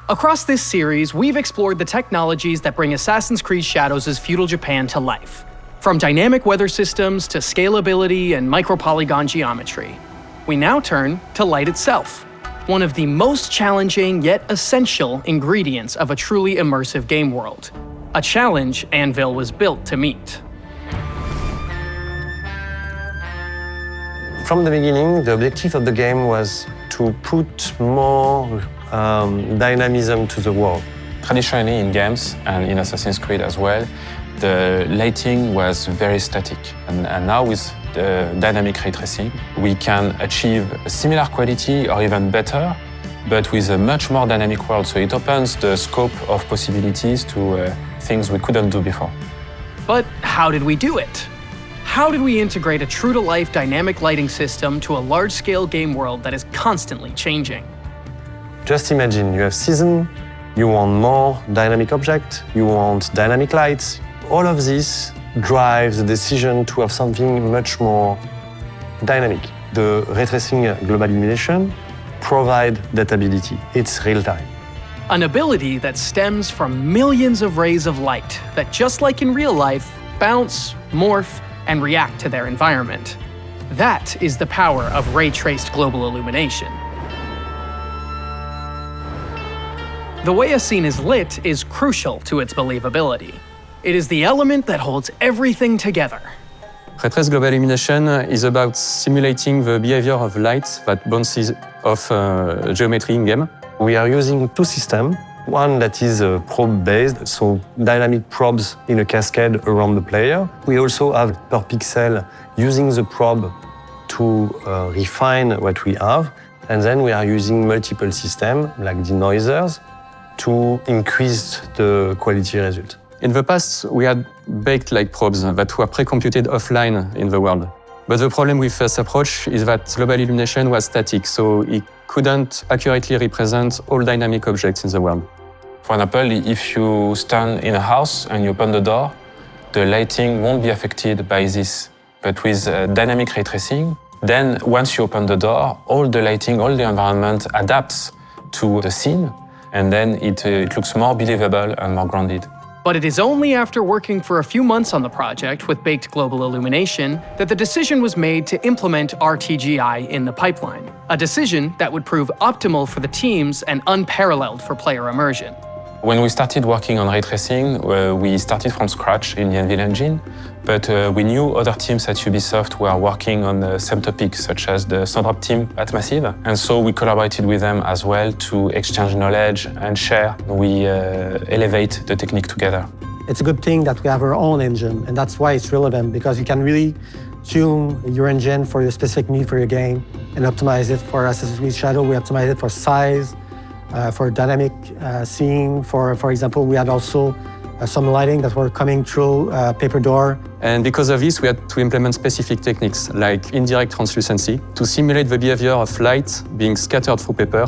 Across this series, we've explored the technologies that bring Assassin's Creed Shadows' Feudal Japan to life. From dynamic weather systems to scalability and micropolygon geometry. We now turn to light itself, one of the most challenging yet essential ingredients of a truly immersive game world. A challenge Anvil was built to meet. From the beginning, the objective of the game was to put more dynamism to the world. Traditionally in games, and in Assassin's Creed as well, the lighting was very static. And now with the dynamic ray tracing, we can achieve a similar quality or even better, but with a much more dynamic world. So it opens the scope of possibilities to things we couldn't do before. But how did we do it? How did we integrate a true-to-life dynamic lighting system to a large-scale game world that is constantly changing? Just imagine you have season, you want more dynamic objects, you want dynamic lights. All of this drives the decision to have something much more dynamic. The ray tracing global illumination provides that ability. It's real time. An ability that stems from millions of rays of light that, just like in real life, bounce, morph, and react to their environment. That is the power of ray-traced global illumination. The way a scene is lit is crucial to its believability. It is the element that holds everything together. Ray traced global illumination is about simulating the behavior of light that bounces off geometry in-game. We are using two systems. One that is probe-based, so dynamic probes in a cascade around the player. We also have per pixel using the probe to refine what we have. And then we are using multiple systems, like denoisers, to increase the quality result. In the past, we had baked light probes that were pre-computed offline in the world. But the problem with this approach is that global illumination was static, so it couldn't accurately represent all dynamic objects in the world. For example, if you stand in a house and you open the door, the lighting won't be affected by this. But with dynamic ray tracing, then once you open the door, all the lighting, all the environment adapts to the scene, and then it looks more believable and more grounded. But it is only after working for a few months on the project with baked global illumination that the decision was made to implement RTGI in the pipeline, a decision that would prove optimal for the teams and unparalleled for player immersion. When we started working on ray tracing, we started from scratch in the Anvil Engine, but we knew other teams at Ubisoft were working on the same topics, such as the Sandrop team at Massive. And so we collaborated with them as well to exchange knowledge and share. We elevate the technique together. It's a good thing that we have our own engine, and that's why it's relevant, because you can really tune your engine for your specific need for your game and optimize it. For Assassin's Creed Shadow, we optimize it for size, for dynamic scene. For example, we had also some lighting that were coming through paper door. And because of this, we had to implement specific techniques like indirect translucency to simulate the behavior of light being scattered through paper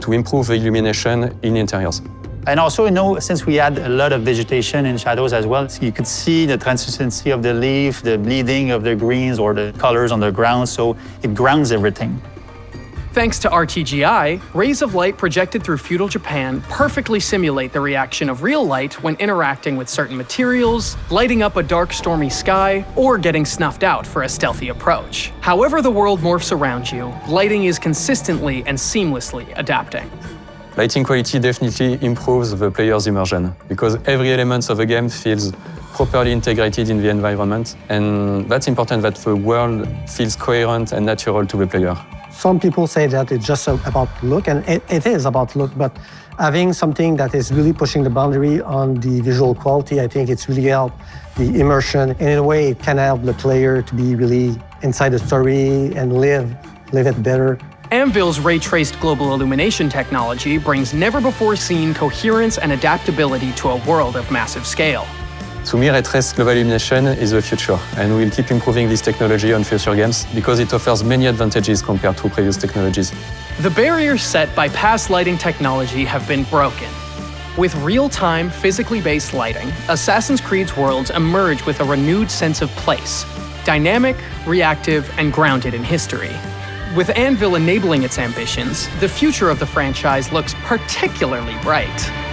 to improve the illumination in interiors. And also, since we had a lot of vegetation in Shadows as well, so you could see the translucency of the leaf, the bleeding of the greens or the colors on the ground, so it grounds everything. Thanks to RTGI, rays of light projected through Feudal Japan perfectly simulate the reaction of real light when interacting with certain materials, lighting up a dark, stormy sky, or getting snuffed out for a stealthy approach. However the world morphs around you, lighting is consistently and seamlessly adapting. Lighting quality definitely improves the player's immersion, because every element of the game feels properly integrated in the environment, and that's important that the world feels coherent and natural to the player. Some people say that it's just about look, and it is about look, but having something that is really pushing the boundary on the visual quality, I think it's really helped the immersion. And in a way, it can help the player to be really inside the story and live it better. Anvil's ray-traced global illumination technology brings never-before-seen coherence and adaptability to a world of massive scale. To me, ray traced global illumination is the future, and we'll keep improving this technology on future games because it offers many advantages compared to previous technologies. The barriers set by past lighting technology have been broken. With real-time, physically based lighting, Assassin's Creed's worlds emerge with a renewed sense of place, dynamic, reactive, and grounded in history. With Anvil enabling its ambitions, the future of the franchise looks particularly bright.